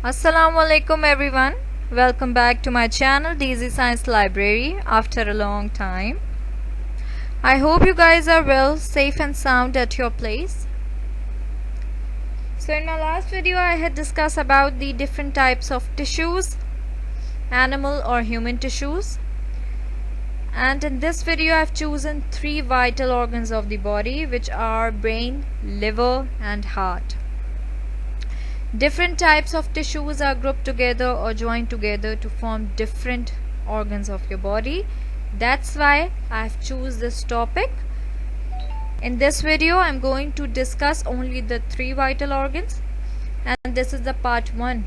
Assalamualaikum everyone. Welcome back to my channel DZ Science Library after a long time. I hope you guys are well, safe and sound at your place. So in my last video I had discussed about the different types of tissues, animal or human tissues. And in this video I've chosen 3 vital organs of the body, which are brain, liver and heart. Different types of tissues are grouped together or joined together to form different organs of your body. That's why I've choose this topic. In this video I'm going to discuss only the 3 vital organs, and this is the part 1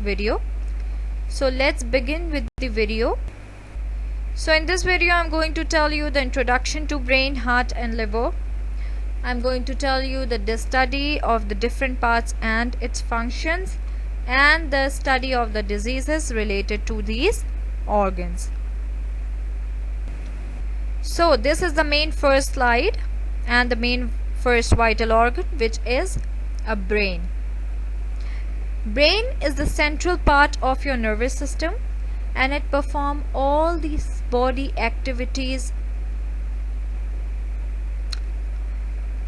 video. So let's begin with the video. So in this video I'm going to tell you the introduction to brain, heart and liver. I'm going to tell you the study of the different parts and its functions, and the study of the diseases related to these organs. So this is the main first slide and the main first vital organ, which is a brain. Brain is the central part of your nervous system, and it performs all these body activities.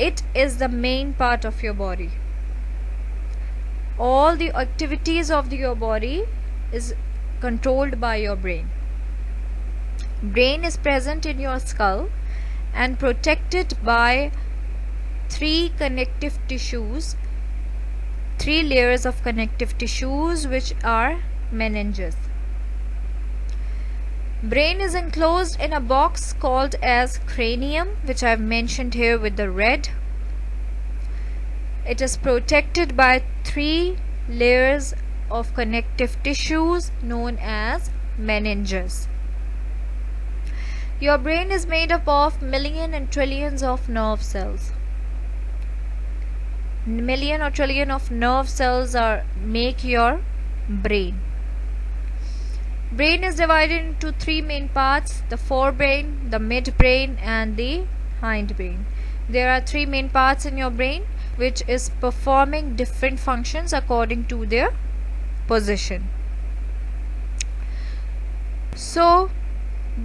It is the main part of your body. All the activities of your body is controlled by your brain. Brain is present in your skull and protected by 3 connective tissues, 3 layers of connective tissues, which are meninges. Brain is enclosed in a box called as cranium, which I have mentioned here with the red. It is protected by 3 layers of connective tissues known as meninges. Your brain is made up of millions and trillions of nerve cells. Million or trillion of nerve cells make your brain. Brain is divided into 3 main parts: the forebrain, the midbrain and the hindbrain. There are 3 main parts in your brain which is performing different functions according to their position. So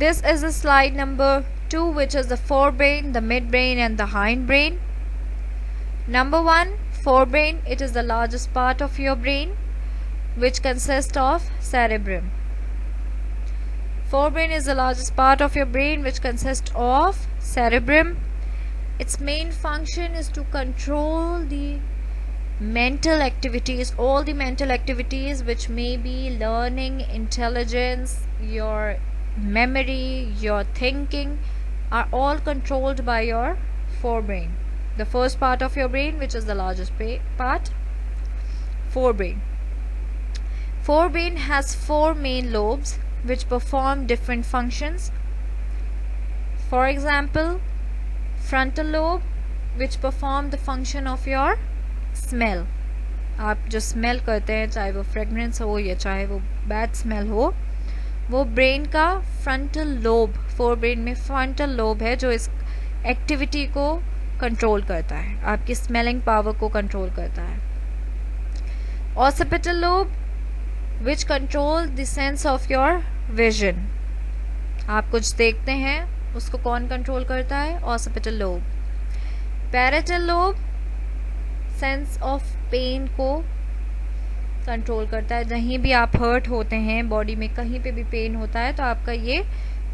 this is the slide number 2, which is the forebrain, the midbrain and the hindbrain. Number 1, forebrain. It is the largest part of your brain, which consists of cerebrum. Forebrain is the largest part of your brain, which consists of cerebrum. Its main function is to control the mental activities, all the mental activities which may be learning, intelligence, your memory, your thinking, are all controlled by your forebrain. The first part of your brain, which is the largest part, forebrain. Forebrain has 4 main lobes which perform different functions. For example, frontal lobe, which perform the function of your smell. आप जो smell करते हैं, चाहे वो fragrance हो या चाहे वो बैड स्मेल हो, वो ब्रेन का फ्रंटल लोब, फोर ब्रेन में फ्रंटल लोब है जो इस एक्टिविटी को कंट्रोल करता है, आपकी स्मेलिंग पावर को कंट्रोल करता है. Occipital lobe, which control the sense of your vision. आप कुछ देखते हैं, उसको कौन कंट्रोल करता है? Occipital lobe. Parietal lobe sense of pain को कंट्रोल करता है. जहीं भी आप हर्ट होते हैं, बॉडी में कहीं पे भी पेन होता है, तो आपका ये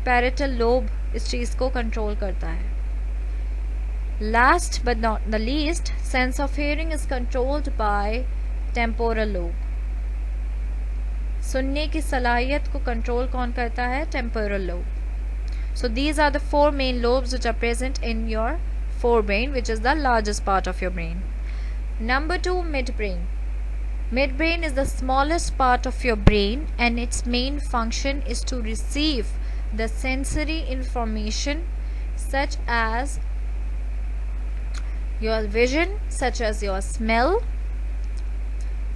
पैरेटल लोब इस चीज़ को कंट्रोल करता है. Last but not the least, sense of hearing is controlled by temporal lobe. सुनने की सलाहियत को कंट्रोल कौन करता है? Temporal lobe. So these are the 4 main lobes which are present in your forebrain, which is the largest part of your brain. Number 2, midbrain. Midbrain is the smallest part of your brain, and its main function is to receive the sensory information such as your vision, such as your smell,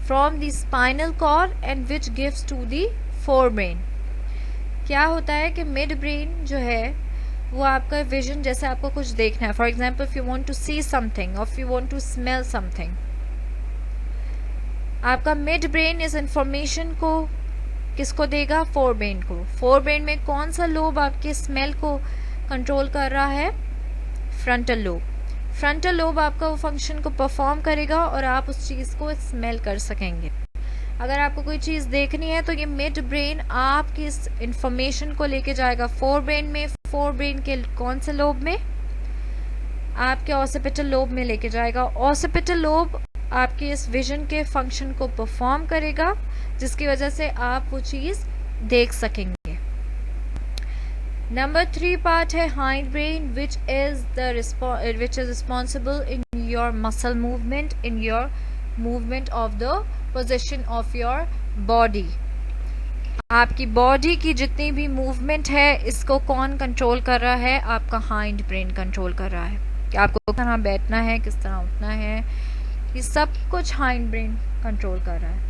from the spinal cord, and which gives to the forebrain. क्या होता है कि mid brain जो है वो आपका vision, जैसे आपको कुछ देखना है, for example if you want to see something और if you want to smell something, आपका मिड ब्रेन इस इंफॉर्मेशन को किसको देगा? फोर ब्रेन को। फोर ब्रेन में कौन सा लोब आपके स्मेल को कंट्रोल कर रहा है? Frontal lobe. फ्रंटल लोब आपका वो फंक्शन को परफॉर्म करेगा और आप उस चीज़ को स्मेल कर सकेंगे। अगर आपको कोई चीज़ देखनी है तो ये मिड ब्रेन आपकी इस इंफॉर्मेशन को लेके जाएगा फोर ब्रेन में। फोर ब्रेन के कौन से लोब में? आपके ऑसिपिटल लोब में लेके जाएगा। ऑसिपिटल लोब आपके इस विजन के फंक्शन को परफॉर्म करेगा, जिसकी वजह से आप वो चीज़ देख सकेंगे। नंबर 3 पार्ट है hind brain, which is responsible in your muscle movement, in your movement of the position of your body. आपकी बॉडी की जितनी भी मूवमेंट है इसको कौन कंट्रोल कर रहा है? आपका हाइंड ब्रेन कंट्रोल कर रहा है कि आपको किस तरह बैठना है, किस तरह उठना है, ये सब कुछ हाइंड ब्रेन कंट्रोल कर रहा है।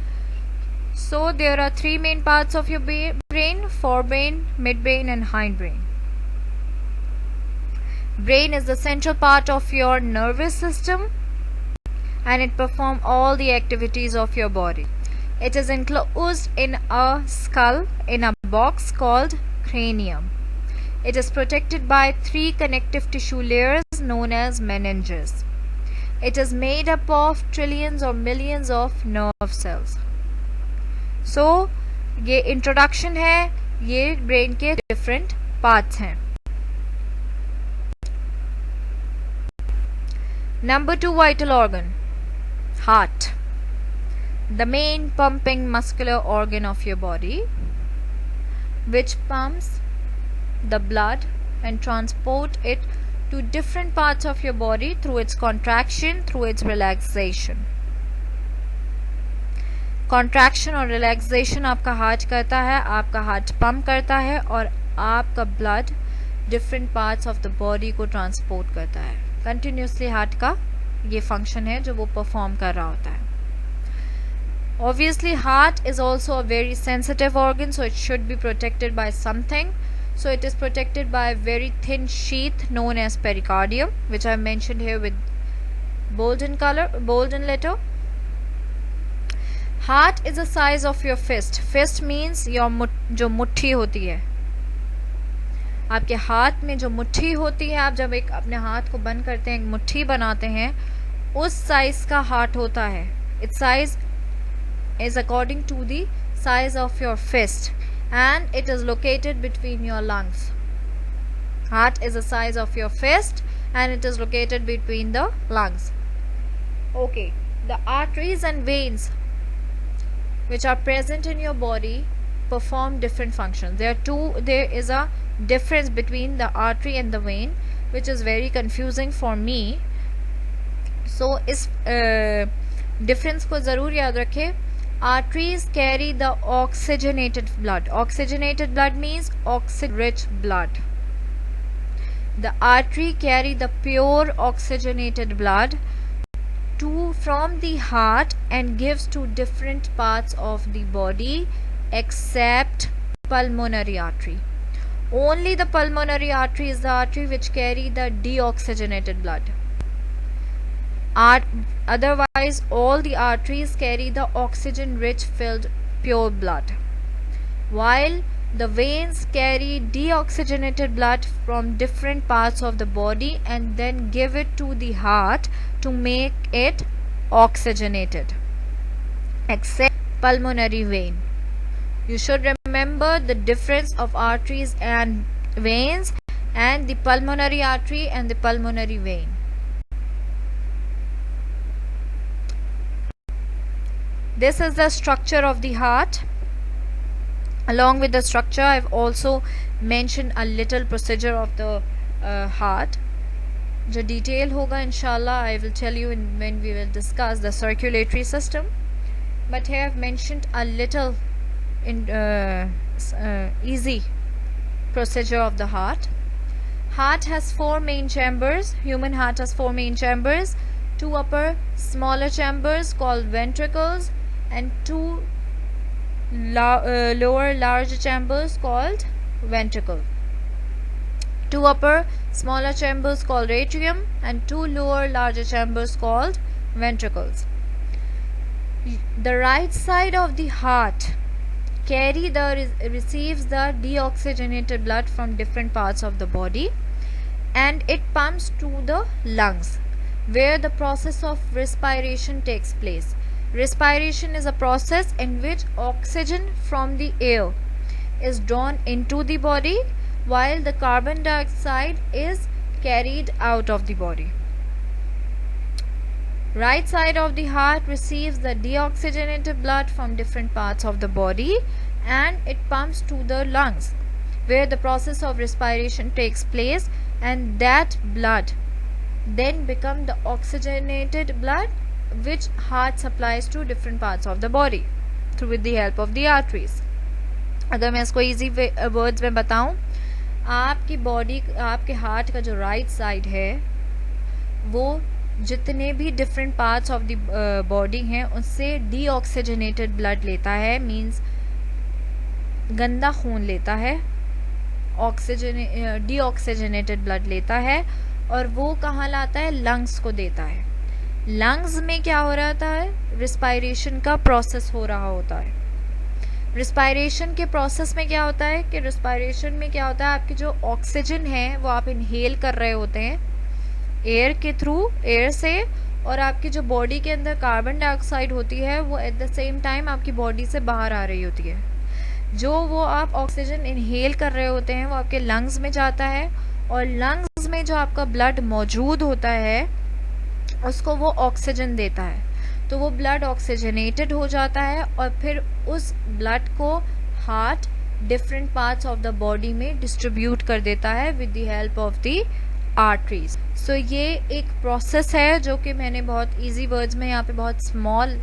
So there are 3 main parts of your brain: forebrain, midbrain and hindbrain. Brain is the central part of your nervous system and it performs all the activities of your body. It is enclosed in a skull in a box called cranium. It is protected by 3 connective tissue layers known as meninges. It is made up of trillions or millions of nerve cells. सो ये introduction है, ये brain के different parts हैं। Number 2 vital organ, heart, the main pumping muscular organ of your body which pumps the blood and transport it to different parts of your body through its contraction, through its relaxation. Contraction और relaxation आपका heart करता है, आपका heart pump करता है और आपका blood different parts of the body को ट्रांसपोर्ट करता है। कंटिन्यूसली हार्ट का ये फंक्शन है जो वो परफॉर्म कर रहा होता है। Obviously heart is also a very sensitive organ, so it should be protected by something. So it is protected by a very thin sheath known as pericardium, which I mentioned here with bold in letter. Heart is the size of your fist. Fist means your जो मुट्ठी होती है, आपके हाथ में जो मुट्ठी होती है, आप जब एक अपने हाथ को बंद करते हैं, एक मुट्ठी बनाते हैं, उस साइज का हार्ट होता है. Its size is according to the size of your fist and it is located between your lungs. Heart is the size of your fist and it is located between the lungs. Okay, the arteries and veins which are present in your body perform different functions. There is a difference between the artery and the vein which is very confusing for me. So इस difference को ज़रूर याद रखें. Arteries carry the oxygenated blood. Oxygenated blood means oxygen-rich blood. The artery carry the pure oxygenated blood from the heart and gives to different parts of the body except pulmonary artery. Only the pulmonary artery is the artery which carry the deoxygenated blood. Otherwise all the arteries carry the oxygen rich filled pure blood, while the veins carry deoxygenated blood from different parts of the body and then give it to the heart to make it oxygenated, except pulmonary vein. You should remember the difference of arteries and veins and the pulmonary artery and the pulmonary vein. This is the structure of the heart. Along with the structure, I've also mentioned a little procedure of the heart. जो detail होगा inshallah I will tell you when we will discuss the circulatory system. But here I've mentioned a little easy procedure of the heart. Heart has 4 main chambers. Human heart has 4 main chambers. 2 upper smaller chambers called ventricles and 2 lower larger chambers called ventricle. 2 upper smaller chambers called atrium and 2 lower larger chambers called ventricles. The right side of the heart receives the deoxygenated blood from different parts of the body, and it pumps to the lungs, where the process of respiration takes place. Respiration is a process in which oxygen from the air is drawn into the body while the carbon dioxide is carried out of the body. Right side of the heart receives the deoxygenated blood from different parts of the body, and it pumps to the lungs, where the process of respiration takes place, and that blood then becomes the oxygenated blood which heart supplies to different parts of the body through with the help of the arteries. अगर मैं इसको easy words में बताऊं, आपकी body, आपके heart का जो right side है वो जितने भी different parts of the body हैं उससे डीऑक्सीजनेटेड ब्लड लेता है, मींस गंदा खून लेता है, डीऑक्सीजनेटेड ब्लड लेता है, और वो कहाँ लाता है? लंग्स को देता है. लंग्स में क्या हो रहा है? रिस्पायरेशन का प्रोसेस हो रहा होता है. रिस्पायरेशन के प्रोसेस में क्या होता है कि रिस्पायरेशन में क्या होता है, आपकी जो ऑक्सीजन है वो आप इनहेल कर रहे होते हैं एयर के थ्रू, एयर से, और आपकी जो बॉडी के अंदर कार्बन डाइऑक्साइड होती है वो एट द सेम टाइम आपकी बॉडी से बाहर आ रही होती है. जो वो आप ऑक्सीजन इनहेल कर रहे होते हैं वो आपके लंग्स में जाता है, और लंग्स में जो आपका ब्लड मौजूद होता है उसको वो ऑक्सीजन देता है, तो वो ब्लड ऑक्सीजनेटेड हो जाता है, और फिर उस ब्लड को heart different parts of the body में डिस्ट्रीब्यूट कर देता है with the help of the arteries. So ये एक प्रोसेस है जो कि मैंने बहुत इजी वर्ड्स में यहाँ पे बहुत स्मॉल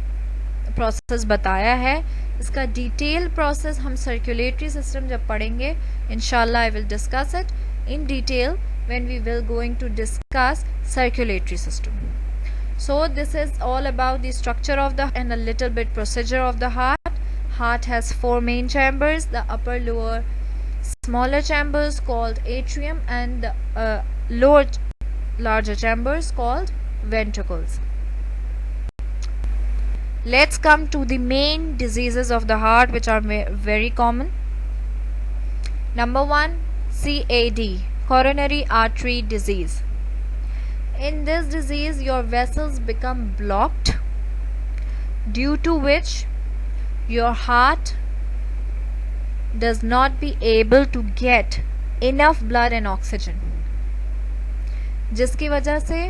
प्रोसेस बताया है. इसका डिटेल प्रोसेस हम सर्कुलेटरी सिस्टम जब पढ़ेंगे इंशाल्लाह I will discuss it in detail when we will going to discuss circulatory system. So this is all about the structure of the and a little bit procedure of the heart. Heart has 4 main chambers, the upper, lower, smaller chambers called atrium, and the lower larger chambers called ventricles. Let's come to the main diseases of the heart which are very common. Number 1, CAD, coronary artery disease. In this disease your vessels become blocked, due to which your heart does not be able to get enough blood and oxygen. जिसकी वजह से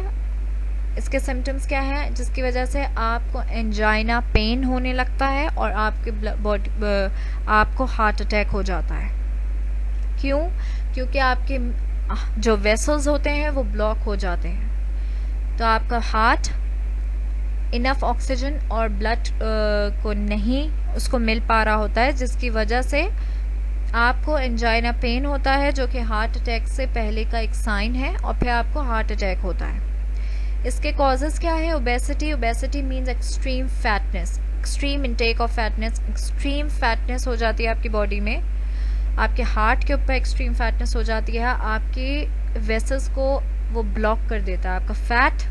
इसके symptoms क्या हैं? जिसकी वजह से आपको एंजाइना पेन होने लगता है और आपको हार्ट अटैक हो जाता है. क्यों? क्योंकि आपके जो वेसल्स होते हैं वो ब्लॉक हो जाते हैं, तो आपका हार्ट इनफ ऑक्सीजन और ब्लड को नहीं उसको मिल पा रहा होता है, जिसकी वजह से आपको एंजाइना पेन होता है जो कि हार्ट अटैक से पहले का एक साइन है, और फिर आपको हार्ट अटैक होता है. इसके कॉजेज क्या है? Obesity. Obesity means extreme fatness, extreme intake of fatness. Extreme fatness हो जाती है आपकी बॉडी में, आपके हार्ट के ऊपर एक्सट्रीम फैटनेस हो जाती है, आपके वेसल्स को वो ब्लॉक कर देता है, आपका फैट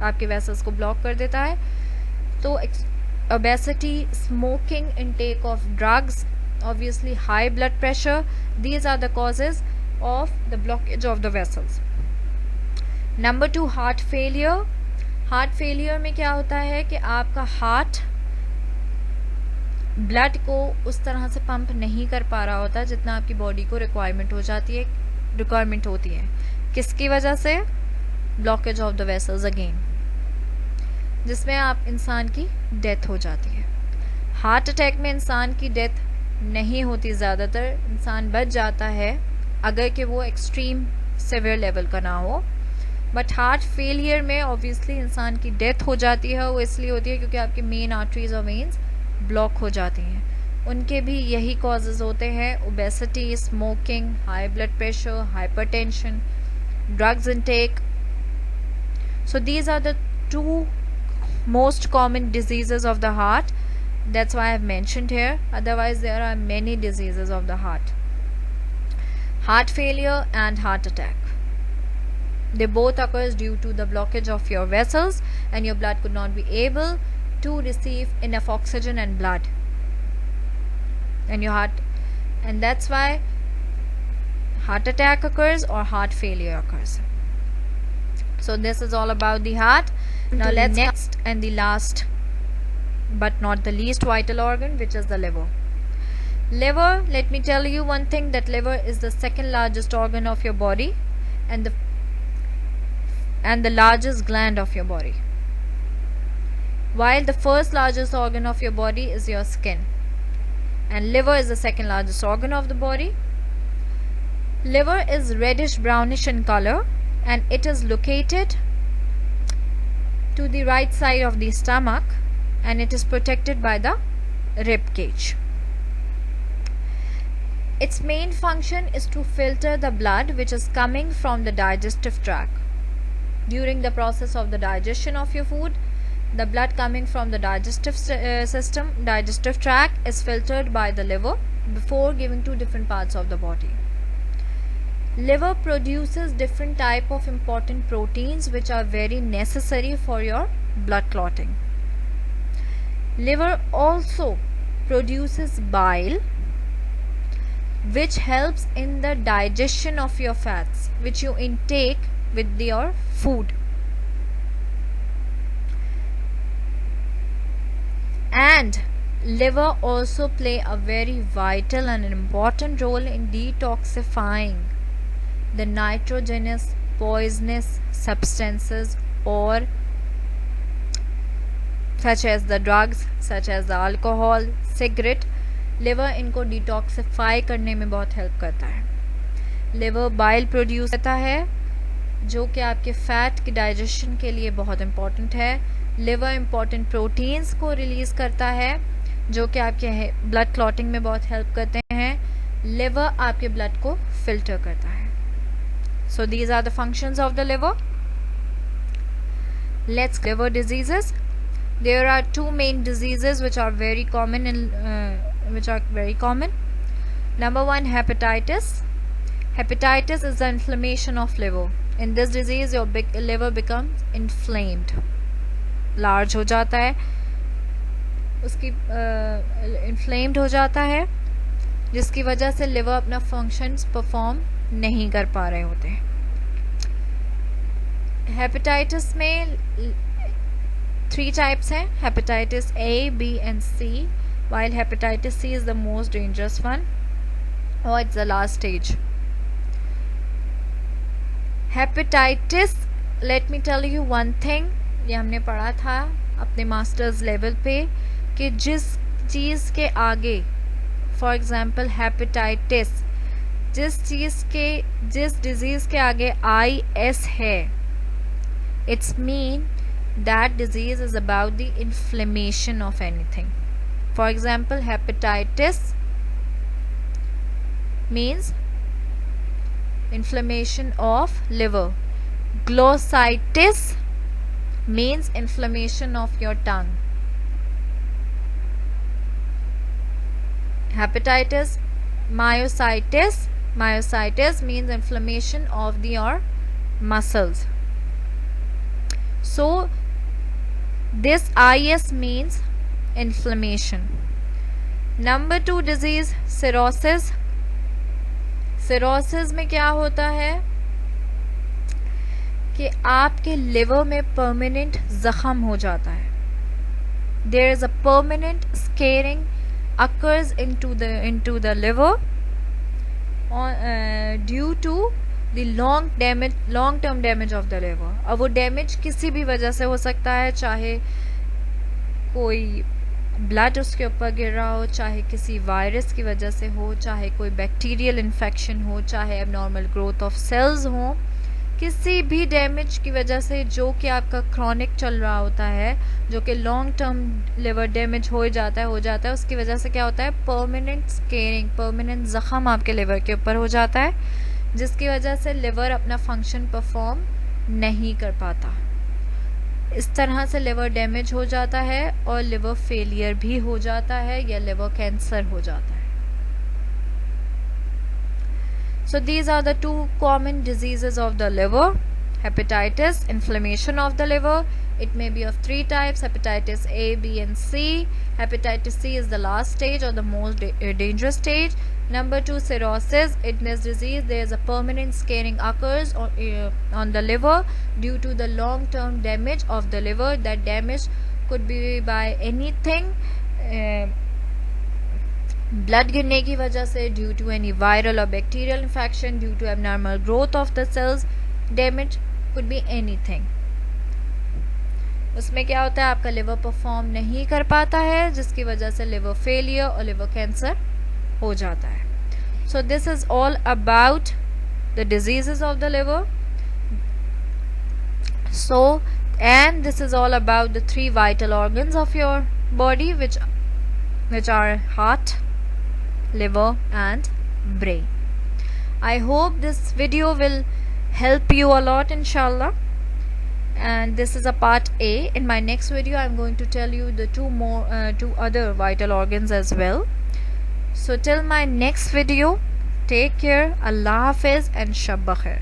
आपके वेसल्स को ब्लॉक कर देता है. तो obesity, smoking, intake of drugs, obviously high blood pressure, these are the causes of the blockage of the vessels. Number 2, heart failure. Heart failure में क्या होता है कि आपका हार्ट ब्लड को उस तरह से पंप नहीं कर पा रहा होता जितना आपकी बॉडी को रिक्वायरमेंट होती है. किसकी वजह से? Blockage of the vessels again, जिसमें आप इंसान की डेथ हो जाती है. हार्ट अटैक में इंसान की डेथ नहीं होती, ज़्यादातर इंसान बच जाता है अगर कि वो एक्सट्रीम सीवियर लेवल का ना हो. बट हार्ट फेलियर में ऑब्वियसली इंसान की डेथ हो जाती है. वो इसलिए होती है क्योंकि आपके मेन आर्टरीज और वेन्स ब्लॉक हो जाती हैं. उनके भी यही कॉजेज होते हैं: obesity, smoking, high blood pressure, hypertension, drugs intake. So these are the 2 most common diseases of the heart. That's why I have mentioned here. Otherwise there are many diseases of the heart. Heart failure and heart attack, they both occurs due to the blockage of your vessels, and your blood could not be able to receive enough oxygen and blood in your heart, and that's why heart attack occurs or heart failure occurs. So this is all about the heart. Now let's next and the last but not the least vital organ, which is the liver. Liver, let me tell you one thing, that liver is the second largest organ of your body and the largest gland of your body, while the first largest organ of your body is your skin, and liver is the second largest organ of the body. Liver is reddish brownish in color, and it is located to the right side of the stomach, and it is protected by the rib cage. Its main function is to filter the blood which is coming from the digestive tract. During the process of the digestion of your food, the blood coming from the digestive digestive tract is filtered by the liver before giving to different parts of the body. Liver produces different type of important proteins which are very necessary for your blood clotting. Liver also produces bile, which helps in the digestion of your fats which you intake with your food. And liver also play a very vital and important role in detoxifying the nitrogenous poisonous substances or such as the drugs, such as the alcohol, cigarette. Liver इनको detoxify करने में बहुत help करता है. Liver bile produce करता है जो कि आपके फैट की डाइजेशन के लिए बहुत इम्पॉर्टेंट है. लिवर इम्पॉर्टेंट प्रोटीन्स को रिलीज करता है जो कि आपके ब्लड क्लॉटिंग में बहुत हेल्प करते हैं. लिवर आपके ब्लड को फिल्टर करता है. So these are the functions of the liver. Let's liver diseases. There are two main diseases which are very common Number one, hepatitis. Hepatitis is the inflammation of liver. In this disease, your liver becomes inflamed. Large हो जाता है, उसकी inflamed हो जाता है, जिसकी वजह से liver अपना functions perform नहीं कर पा रहे होते हैं. Hepatitis में 3 types हैं, hepatitis A, B and C, while hepatitis C is the most dangerous one, or it's the last stage. Hepatitis, let me tell you one thing, ये हमने पढ़ा था अपने मास्टर्स लेवल पे कि जिस चीज़ के आगे, फॉर एग्जाम्पल हेपेटाइटिस, जिस डिजीज़ के आगे IS है, it's mean that disease is about the inflammation of anything. For example, hepatitis means inflammation of liver. Glossitis means inflammation of your tongue. Hepatitis, myositis means inflammation of your muscles. So this IS means inflammation. Number 2 disease, cirrhosis. Cirrhosis में क्या होता है कि आपके liver में permanent जख्म हो जाता है. There is a permanent scarring occurs into the liver due to the long term damage of the liver. अब वो डैमेज किसी भी वजह से हो सकता है, चाहे कोई ब्लड उसके ऊपर गिर रहा हो, चाहे किसी वायरस की वजह से हो, चाहे कोई बैक्टीरियल इन्फेक्शन हो, चाहे एबनॉर्मल ग्रोथ ऑफ सेल्स हो, किसी भी डैमेज की वजह से जो कि आपका क्रॉनिक चल रहा होता है, जो कि लॉन्ग टर्म लिवर डैमेज हो जाता है, उसकी वजह से क्या होता है, परमानेंट स्केरिंग, परमानेंट जख्म आपके लिवर के ऊपर हो जाता है, जिसकी वजह से लिवर अपना फंक्शन परफॉर्म नहीं कर पाता. इस तरह से लिवर डैमेज हो जाता है और लिवर फेलियर भी हो जाता है या लिवर कैंसर हो जाता है. So these are the 2 common diseases of the liver. hepatitis, inflammation of the liver. It may be of 3 types: hepatitis A, B and C. Hepatitis C is the last stage or the most dangerous stage. Number 2, cirrhosis. In this disease there is a permanent scarring occurs on the liver due to the long-term damage of the liver. That damage could be by anything, blood गिरने की वजह से, due to any viral or bacterial infection, due to abnormal growth of the cells, damage could be anything. उसमें क्या होता है, आपका liver perform नहीं कर पाता है, जिसकी वजह से लिवर फेलियर और लिवर कैंसर हो जाता है. So this is all about the diseases of the liver. So, and this is all about the 3 vital organs of your body, which are heart, liver and brain. I hope this video will help you a lot, inshallah. And this is a part A. In my next video I'm going to tell you the two other vital organs as well. So till my next video, take care. Allah Hafiz and Shab Bakhair.